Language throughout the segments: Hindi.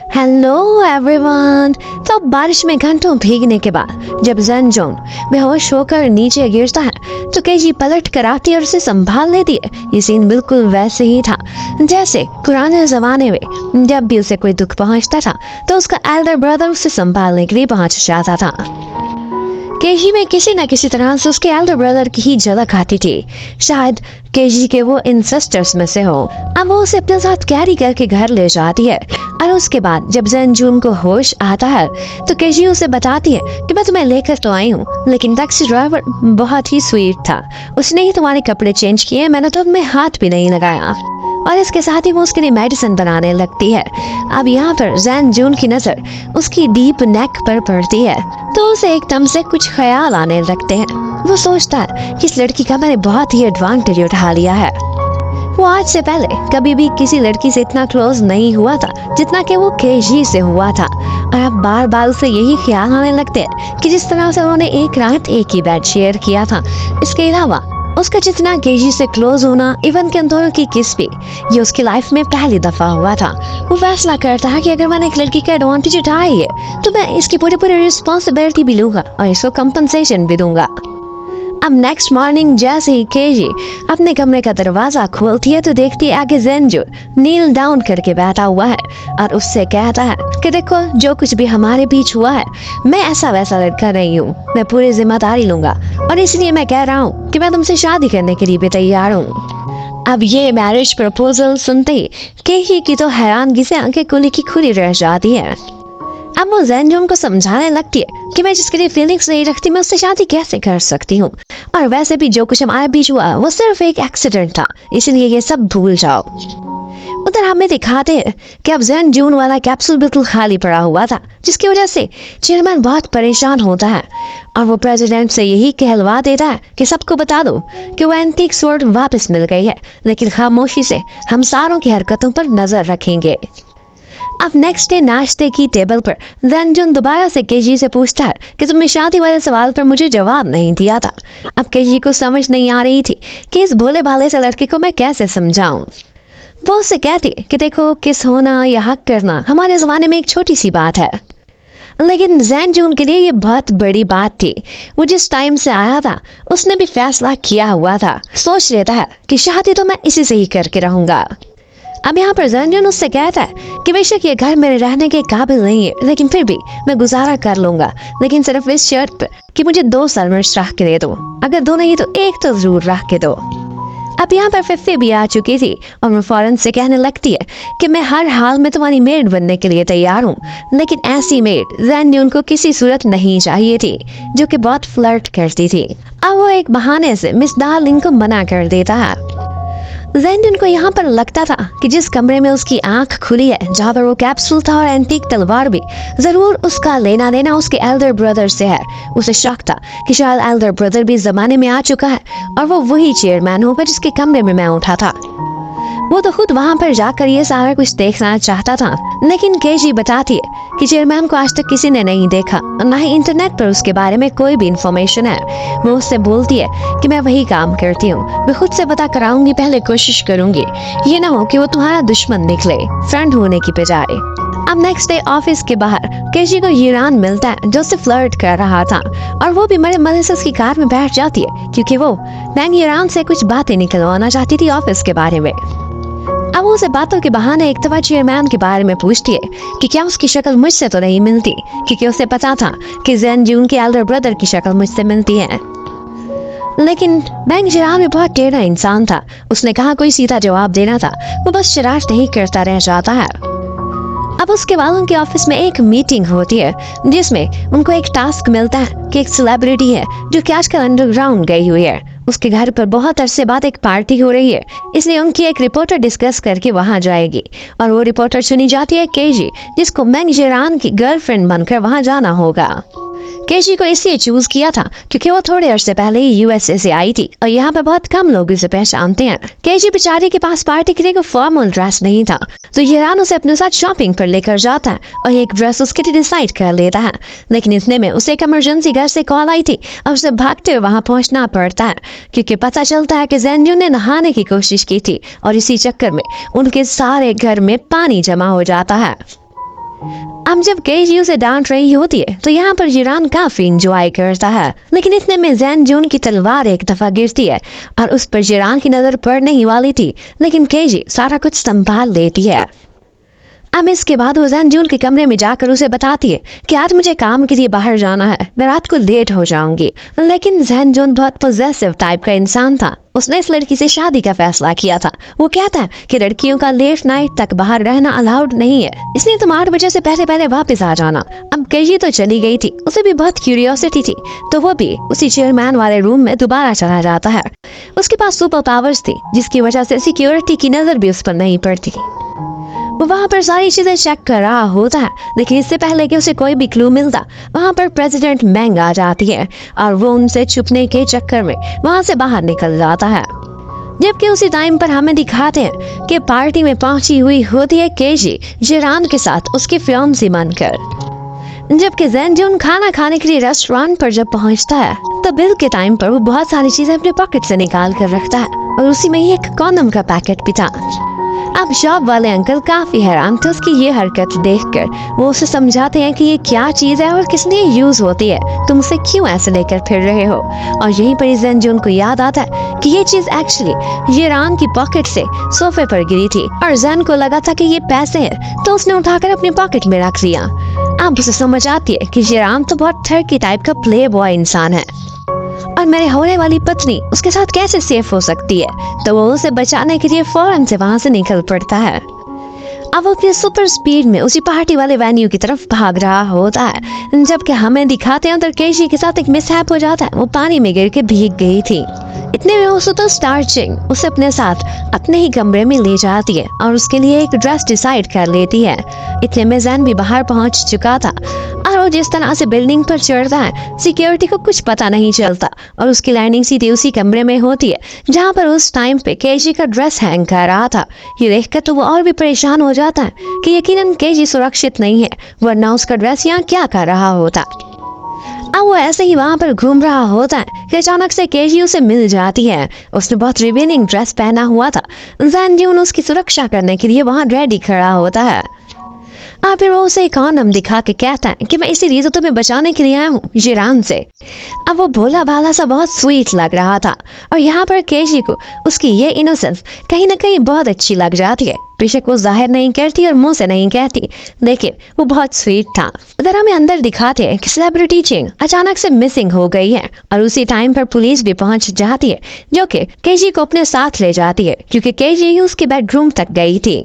Hello everyone. तो बारिश में घंटों भीगने के बाद जब जन जोन बेहोश होकर नीचे गिरता है तो केजी पलट कर आती है और उसे संभाल लेती है। ये सीन बिल्कुल वैसे ही था जैसे पुराने जमाने में जब भी उसे कोई दुख पहुंचता था तो उसका एल्डर ब्रदर उसे संभालने के लिए पहुंच जाता था। केजी में किसी न किसी तरह से उसके एल्डर ब्रदर की ही झलक आती थी। शायद केजी के वो इंसेस्टर्स में से हो। अब वो उसे अपने साथ कैरी करके घर ले जाती है और उसके बाद जब जैन जून को होश आता है तो केजी उसे बताती है कि मैं तुम्हें लेकर तो आई हूँ, लेकिन टैक्सी ड्राइवर बहुत ही स्वीट था, उसने ही तुम्हारे कपड़े चेंज किए, मैंने तो तुम्हें हाथ भी नहीं लगाया। और इसके साथ ही वो उसके लिए मेडिसिन बनाने लगती है। अब यहाँ पर जैन जून की नजर उसकी डीप नेक पर पड़ती है तो उसे एकदम से कुछ ख्याल आने लगते हैं। वो सोचता है कि इस लड़की का मैंने बहुत ही एडवांटेज उठा लिया है। वो आज से पहले कभी भी किसी लड़की से इतना क्लोज नहीं हुआ था जितना कि वो केजी से हुआ था। और अब बार बार उसे यही ख्याल आने लगते हैं कि जिस तरह से उन्होंने एक रात एक ही बेड शेयर किया था। इसके अलावा उसका जितना केजी से क्लोज होना, इवन के दोनों की किस भी, ये उसकी लाइफ में पहली दफा हुआ था। वो फैसला करता है कि अगर मैंने एक लड़की का एडवांटेज उठाया है तो मैं इसकी पूरी रिस्पॉन्सिबिलिटी भी लूंगा और इसको कंपनसेशन भी दूंगा। अब नेक्स्ट मॉर्निंग जैसे ही केजी अपने कमरे का दरवाजा खोलती है तो देखती है आगे जेनजू नील डाउन करके बैठा हुआ है और उससे कहता है कि देखो, जो कुछ भी हमारे बीच हुआ है मैं ऐसा वैसा लड़का नहीं हूँ, मैं पूरी जिम्मेदारी लूंगा और इसलिए मैं कह रहा हूँ कि मैं तुमसे शादी करने के लिए भी तैयार हूँ। अब ये मैरिज प्रपोजल सुनते ही केजी की तो हैरानगी से आंखें खुली की खुली रह जाती है। अब वो जेनजून को समझाने लगती है कि मैं जिसके लिए फीलिंग्स नहीं रखती मैं उससे शादी कैसे कर सकती हूँ, और वैसे भी जो कुछ हमारे बीच हुआ वो सिर्फ एक एक्सीडेंट था, इसलिए ये सब भूल जाओ। उधर हमें दिखाते हैं कि अब जेनजून वाला कैप्सूल बिल्कुल खाली पड़ा हुआ था, जिसकी वजह से चेयरमैन बहुत परेशान होता है और वो प्रेसिडेंट से यही कहलवा देता है कि सबको बता दो कि वो एंटीक स्वॉर्ड वापस मिल गई है, लेकिन खामोशी से हम सारों की हरकतों पर नजर रखेंगे। अब नेक्स्ट डे नाश्ते की टेबल पर जेनजून दोबारा से केजी से पूछता है कि तुमने शादी वाले सवाल पर मुझे जवाब नहीं दिया था। अब केजी को समझ नहीं आ रही थी कि इस भोले भाले से लड़के को मैं कैसे समझाऊं। वो उससे कहती कि देखो, किस होना या हक करना हमारे जमाने में एक छोटी सी बात है, लेकिन जेनजून के लिए ये बहुत बड़ी बात थी। वो जिस टाइम से आया था उसने भी फैसला किया हुआ था, सोच लेता है कि शादी तो मैं इसी से ही करके रहूंगा। अब यहाँ पर जेनजून उससे कहता है कि बेशक ये घर मेरे रहने के काबिल नहीं है, लेकिन फिर भी मैं गुजारा कर लूंगा, लेकिन सिर्फ इस शर्त पर कि मुझे 2 सर्वेंट्स रख के दे दो, अगर 2 नहीं तो 1 तो जरूर रख के दो। अब यहाँ पर 50 भी आ चुकी थी और वो फौरन से कहने लगती है कि मैं हर हाल में तुम्हारी मेड बनने के लिए तैयार हूँ, लेकिन ऐसी मेड जेनजून को किसी सूरत नहीं चाहिए थी जो कि बहुत फ्लर्ट करती थी। अब वो एक बहाने से मिस डार्लिंग को मना कर देता है। जेनजून को यहाँ पर लगता था कि जिस कमरे में उसकी आंख खुली है, जहाँ पर वो कैप्सूल था और एंटीक तलवार भी, जरूर उसका लेना देना उसके एल्डर ब्रदर से है। उसे शक था कि शायद एल्डर ब्रदर भी जमाने में आ चुका है और वो वही चेयरमैन होगा जिसके कमरे में मैं उठा था। वो तो खुद वहाँ पर जाकर ये सारा कुछ देखना चाहता था, लेकिन केजी बताती है कि चेयरमैन को आज तक किसी ने नहीं देखा और ना ही इंटरनेट पर उसके बारे में कोई भी इंफॉर्मेशन है। वो उससे बोलती है कि मैं वही काम करती हूँ, मैं खुद से पता कराऊंगी, पहले कोशिश करूंगी, ये ना हो कि वो तुम्हारा दुश्मन निकले फ्रेंड होने की बजाय। अब नेक्स्ट डे ऑफिस के बाहर केजी को यूरान मिलता है जो उसे फ्लर्ट कर रहा था और वो भी मरे मरे से उसकी कार में बैठ जाती है क्योंकि वो मैंग यूरान से कुछ बातें निकलवाना चाहती थी ऑफिस के बारे में। अब वो उसे बातों के बहाने एक दफा चेयरमैन के बारे में पूछती है कि क्या उसकी शक्ल मुझसे तो नहीं मिलती, क्योंकि उसे पता था कि जेनजून के एल्डर ब्रदर की शक्ल मुझसे मिलती है। लेकिन मैंग यूरान में बहुत टेढ़ा इंसान था, उसने कहा कोई सीधा जवाब देना था, वो बस शरारत नहीं करता रह जाता है। अब उसके बाद उनके ऑफिस में एक मीटिंग होती है जिसमें उनको एक टास्क मिलता है कि एक सेलिब्रिटी है जो कि आजकल अंडरग्राउंड गई हुई है, उसके घर पर बहुत अरसे बाद एक पार्टी हो रही है, इसलिए उनकी एक रिपोर्टर डिस्कस करके वहां जाएगी और वो रिपोर्टर चुनी जाती है केजी, जिसको मैंग यूरान की गर्लफ्रेंड बनकर वहां जाना होगा। केजी को इसलिए चूज किया था क्योंकि वो थोड़े अर्से पहले ही यूएसए से आई थी और यहाँ पे बहुत कम लोग उसे पहचानते हैं। केजी बेचारे के पास पार्टी के लिए कोई फॉर्मल ड्रेस नहीं था, तो यूरान उसे अपने साथ शॉपिंग पर लेकर जाता है और एक ड्रेस उसके लिए डिसाइड कर लेता है। लेकिन इतने में उसे एक इमरजेंसी घर से कॉल आई थी और उसे भागते हुए वहां पहुंचना पड़ता है क्योंकि पता चलता है कि जेनजून ने नहाने की कोशिश की थी और इसी चक्कर में उनके सारे घर में पानी जमा हो जाता है। अब जब केजी उसे डांट रही होती है तो यहाँ पर जिरान काफी इंजॉय करता है, लेकिन इतने में जैन जून की तलवार एक दफा गिरती है और उस पर जिरान की नजर पड़ने ही वाली थी, लेकिन केजी सारा कुछ संभाल लेती है। अब इसके बाद वो जैन जून के कमरे में जाकर उसे बताती है कि आज मुझे काम के लिए बाहर जाना है, मैं रात को लेट हो जाऊंगी। लेकिन जैन जून बहुत पॉजेसिव टाइप का इंसान था, उसने इस लड़की से शादी का फैसला किया था। वो कहता है कि लड़कियों का लेट नाइट तक बाहर रहना अलाउड नहीं है, इसलिए तुम 8 बजे से पहले पहले वापस आ जाना। अब केजी तो चली गई थी, उसे भी बहुत क्यूरियोसिटी थी, तो वो भी उसी चेयरमैन वाले रूम में दोबारा चला जाता है। उसके पास सुपर पावर्स थी, जिसकी वजह से सिक्योरिटी की नजर भी उस पर नहीं पड़ती। वो वहाँ पर सारी चीजें चेक कर रहा होता है, लेकिन इससे पहले कि उसे कोई भी क्लू मिलता, वहाँ पर प्रेसिडेंट मैंग आ जाती है और वो उनसे छुपने के चक्कर में वहाँ से बाहर निकल जाता है। जबकि उसी टाइम पर हमें दिखाते हैं कि पार्टी में पहुंची हुई होती है केजी जिरान के साथ उसकी फियांसी बनकर। जबकि जैन जून खाना खाने के लिए रेस्टोरेंट पर जब पहुंचता है तो बिल के टाइम पर वो बहुत सारी चीजें अपने पॉकेट से निकाल कर रखता है और उसी में ही एक कॉन्डम का पैकेट भी था। अब शॉप वाले अंकल काफी हैरान थे उसकी ये हरकत देखकर। वो उसे समझाते हैं कि ये क्या चीज है और किस लिए यूज होती है, तुम उसे क्यों ऐसे लेकर फिर रहे हो। और यहीं पर जैन जून को याद आता है कि ये चीज एक्चुअली जिरान की पॉकेट से सोफे पर गिरी थी और जैन को लगा था कि ये पैसे हैं, तो उसने उठाकर अपने पॉकेट में रख लिया। अब उसे समझ आती है कि जिरान तो बहुत ठरकी टाइप का प्ले बॉय इंसान है और मेरे होने वाली पत्नी उसके साथ कैसे सेफ हो सकती है, तो वो उसे बचाने के लिए फौरन से वहां से निकल पड़ता है। अब वो अपने सुपर स्पीड में उसी पार्टी वाले वेन्यू की तरफ भाग रहा होता है, जबकि हमें दिखाते हैं उधर केजी के साथ एक मिसहैप हो जाता है, वो पानी में गिर के भीग गई थी। इतने में वो सुपर स्टार चिंग उसे अपने साथ अपने ही कमरे में ले जाती है और उसके लिए एक ड्रेस डिसाइड कर लेती है। इतने में जैन भी बाहर पहुंच चुका था और वो जिस तरह से बिल्डिंग पर चढ़ता है सिक्योरिटी को कुछ पता नहीं चलता और उसकी लैंडिंग सीधे उसी कमरे में होती है जहाँ पर उस टाइम पे केजी का ड्रेस हैंग कर रहा था। ये देखकर तो वो और भी परेशान हो जाता है कि यकीनन केजी सुरक्षित नहीं है, वरना उसका ड्रेस यहाँ क्या कर रहा होता। अब वो ऐसे ही वहाँ पर घूम रहा होता है कि अचानक से केजी उसे मिल जाती है। उसने बहुत रिवीलिंग ड्रेस पहना हुआ था। जैन जून उसकी सुरक्षा करने के लिए वहाँ रेडी खड़ा होता है और फिर वो उसे कॉन्डम दिखा के कहता है कि मैं इसीलिए तो तुम्हें बचाने के लिए आया हूँ जिरान से। अब वो भोला भाला सा बहुत स्वीट लग रहा था और यहाँ पर केजी को उसकी ये इनोसेंस कहीं ना कहीं बहुत अच्छी लग जाती है। बेशक वो जाहिर नहीं करती और मुंह से नहीं कहती, लेकिन वो बहुत स्वीट था। उधर हमें अंदर दिखाते हैं कि सेलिब्रिटी चिंग अचानक से मिसिंग हो गई है और उसी टाइम पर पुलिस भी पहुंच जाती है, जो कि केजी को अपने साथ ले जाती है क्योंकि केजी ही उसके बेडरूम तक गई थी।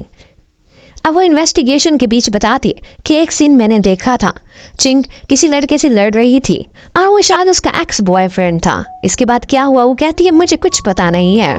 अब वो इन्वेस्टिगेशन के बीच बताती है कि एक सीन मैंने देखा था, चिंग किसी लड़के से लड़ रही थी और वो शायद उसका एक्स बॉयफ्रेंड था। इसके बाद क्या हुआ वो कहती है मुझे कुछ पता नहीं है।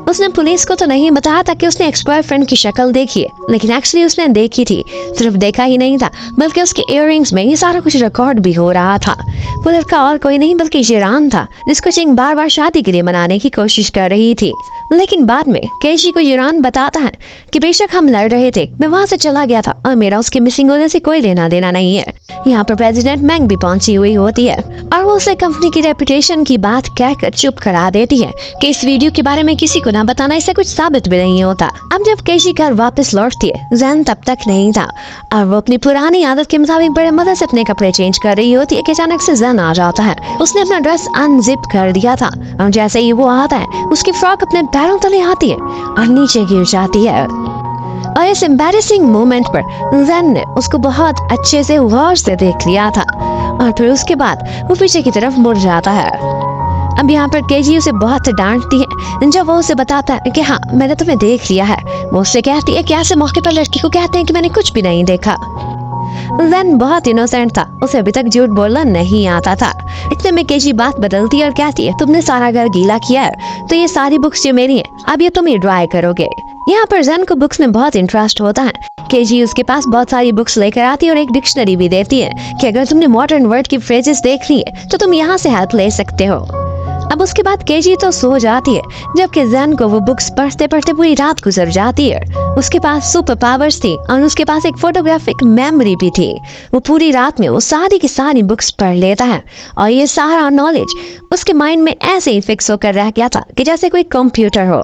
उसने पुलिस को तो नहीं बताया था कि उसने एक्स बॉयफ्रेंड की शक्ल देखी है, लेकिन एक्चुअली उसने देखी थी। सिर्फ देखा ही नहीं था बल्कि उसके इयररिंग्स में ये सारा कुछ रिकॉर्ड भी हो रहा था। वो लड़का और कोई नहीं बल्कि जिरान था, जिसको चिंग बार बार शादी के लिए मनाने की कोशिश कर रही थी। लेकिन बाद में केजी को जिरान बताता है कि बेशक हम लड़ रहे थे, मैं वहां से चला गया था और मेरा उसके मिसिंग होने से कोई लेना देना नहीं है। यहाँ पर प्रेसिडेंट मैंग भी पहुंची हुई होती है और वो उसे कंपनी की रेपुटेशन की बात कहकर चुप करा देती है कि इस वीडियो के बारे में किसी को ना बताना, इससे कुछ साबित भी नहीं होता। अब जब केजी घर वापस लौटती है, जैन तब तक नहीं था और वो अपनी पुरानी आदत के मुताबिक बड़े मदद से अपने कपड़े चेंज कर रही होती है कि अचानक से जैन आ जाता है। उसने अपना ड्रेस अनजिप कर दिया था और जैसे ही वो आता है उसकी फ्रॉक अपने पैरों तले आती है और नीचे गिर जाती है। और इस एम्बैरेसिंग मोमेंट पर जैन ने उसको बहुत अच्छे से गौर से देख लिया था और फिर उसके बाद वो पीछे की तरफ मुड़ जाता है। अब यहाँ पर केजी उसे बहुत डांटती है जब वो उसे बताता है कि हाँ मैंने तुम्हें देख लिया है। वो उससे कहती है कि ऐसे मौके पर लड़की को कहते हैं कि मैंने कुछ भी नहीं देखा। जैन बहुत इनोसेंट था, उसे अभी तक झूठ बोलना नहीं आता था। इतने में केजी बात बदलती है और कहती है तुमने सारा घर गीला किया है तो ये सारी बुक्स जो मेरी हैं अब ये तुम ही ड्राई करोगे। यहाँ पर जैन को बुक्स में बहुत इंटरेस्ट होता है। केजी उसके पास बहुत सारी बुक्स लेकर आती है और एक डिक्शनरी भी देती है कि अगर तुमने मॉडर्न वर्ड की फ्रेजेस देख ली है तो तुम यहाँ से हेल्प ले सकते हो। अब उसके बाद केजी तो सो जाती है, जबकि जैन को वो बुक्स पढ़ते पढ़ते पूरी रात गुजर जाती है। उसके पास सुपर पावर्स थी और उसके पास एक फोटोग्राफिक मेमोरी भी थी। वो पूरी रात में वो सारी की सारी बुक्स पढ़ लेता है और ये सारा नॉलेज उसके माइंड में ऐसे ही फिक्स होकर रह गया था कि जैसे कोई कंप्यूटर हो।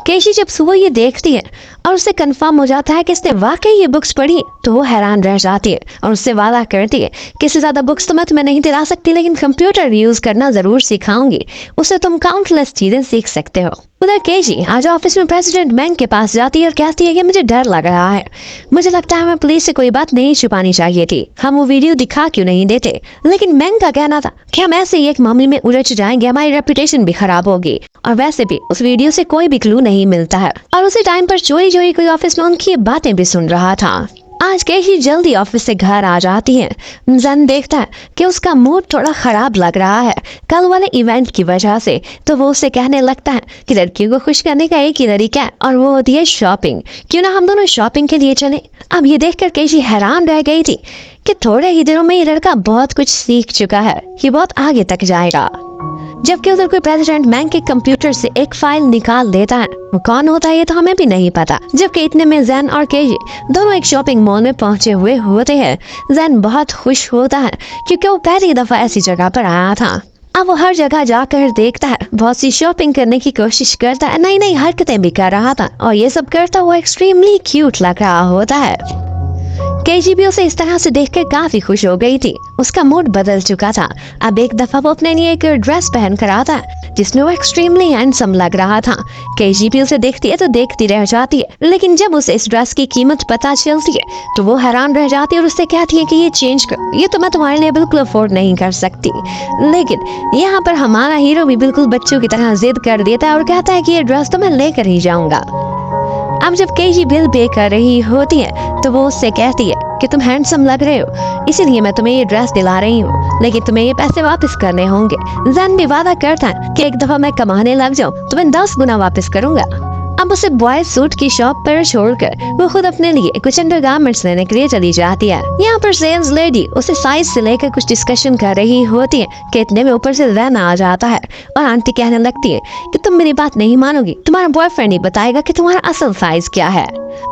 केशी जब सुबह ये देखती है और उससे कंफर्म हो जाता है कि इसने वाकई ये बुक्स पढ़ी, तो वो हैरान रह जाती है और उससे वादा करती है कि इससे ज्यादा बुक्स तो मैं तुम्हें नहीं दिला सकती, लेकिन कंप्यूटर यूज करना जरूर सिखाऊंगी, उससे तुम काउंटलेस चीजें सीख सकते हो। उधर केजी आज ऑफिस में प्रेसिडेंट बैंक के पास जाती है और कहती है कि मुझे डर लग रहा है, मुझे लगता है मैं पुलिस से कोई बात नहीं छुपानी चाहिए थी, हम वो वीडियो दिखा क्यों नहीं देते। लेकिन मैंग का कहना था कि हम ऐसे ही एक मामले में उलझ जाएंगे, हमारी रेपुटेशन भी खराब होगी, और वैसे भी उस वीडियो से कोई भी क्लू नहीं मिलता है। और उसी टाइम पर चोरी चोरी कोई ऑफिस में उनकी बातें भी सुन रहा था। आज केजी जल्दी ऑफिस से घर आ जाती है। जन देखता है कि उसका मूड थोड़ा खराब लग रहा है कल वाले इवेंट की वजह से, तो वो उसे कहने लगता है कि लड़कियों को खुश करने का एक ही तरीका है और वो होती है शॉपिंग, क्यों ना हम दोनों शॉपिंग के लिए चले। अब ये देखकर केजी हैरान रह गई थी कि थोड़े ही दिनों में ये लड़का बहुत कुछ सीख चुका है, ये बहुत आगे तक जाएगा। जबकि उधर कोई प्रेसिडेंट बैंक के कंप्यूटर से एक फाइल निकाल लेता है, वो कौन होता है ये तो हमें भी नहीं पता। जबकि इतने में जैन और केजी दोनों एक शॉपिंग मॉल में पहुंचे हुए होते हैं। जैन बहुत खुश होता है क्योंकि वो पहली दफा ऐसी जगह पर आया था। अब वो हर जगह जाकर देखता है, बहुत सी शॉपिंग करने की कोशिश करता है, नई नई हरकतें भी कर रहा था, और ये सब करता हुआ एक्सट्रीमली क्यूट लग रहा होता है। केजी भी उसे इस तरह से देखकर काफी खुश हो गई थी, उसका मूड बदल चुका था। अब एक दफा वो अपने लिए एक ड्रेस पहन कर आता जिसमें वो एक्सट्रीमली हैंडसम लग रहा था। केजी भी उसे देखती है तो देखती रह जाती है, लेकिन जब उसे इस ड्रेस की कीमत पता चलती है तो वो हैरान रह जाती है और उससे कहती है कि ये चेंज कर, ये तो मैं तुम्हारे लिए बिल्कुल अफोर्ड नहीं कर सकती। लेकिन यहाँ पर हमारा हीरो भी बिल्कुल बच्चों की तरह जिद कर देता है और कहता है कि ये ड्रेस तो मैं लेकर ही जाऊंगा। अब जब केजी बिल पे कर रही होती है तो वो उससे कहती है कि तुम हैंडसम लग रहे हो, इसीलिए मैं तुम्हें ये ड्रेस दिला रही हूँ, लेकिन तुम्हें ये पैसे वापस करने होंगे। जैन भी वादा करता है कि एक दफा मैं कमाने लग जाऊँ तो मैं 10 गुना वापस करूंगा। अब उसे बॉय सूट की शॉप पर छोड़कर वो खुद अपने लिए कुछ अंडरगारमेंट्स लेने के लिए चली जाती है। यहाँ पर सेल्स लेडी उसे साइज से लेकर कुछ डिस्कशन कर रही होती है कि इतने में ऊपर से जैन आ जाता है और आंटी कहने लगती है कि तुम मेरी बात नहीं मानोगी, तुम्हारा बॉयफ्रेंड ही बताएगा कि तुम्हारा असल साइज क्या है।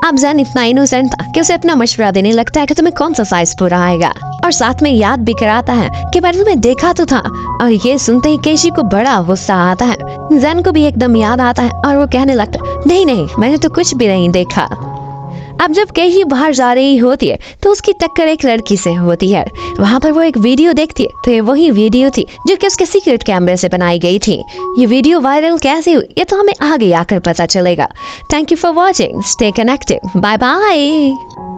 अब जैन इतना इनोसेंट था कि उसे अपना मशवरा देने लगता है कि तुम्हें कौन सा साइज पूरा आएगा, और साथ में याद भी कराता है कि मैंने तुम्हें देखा तो था। और ये सुनते ही केशी को बड़ा गुस्सा आता है। जैन को भी एकदम याद आता है और वो कहने लगता है नहीं नहीं, मैंने तो कुछ भी नहीं देखा। अब जब केशी बाहर जा रही होती है तो उसकी टक्कर एक लड़की से होती है। वहाँ पर वो एक वीडियो देखती है तो ये वही वीडियो थी जो कि उसके सीक्रेट कैमरे से बनाई गई थी। ये वीडियो वायरल कैसे हुई ये तो हमें आगे आकर पता चलेगा। Thank you for watching, stay connected, bye bye.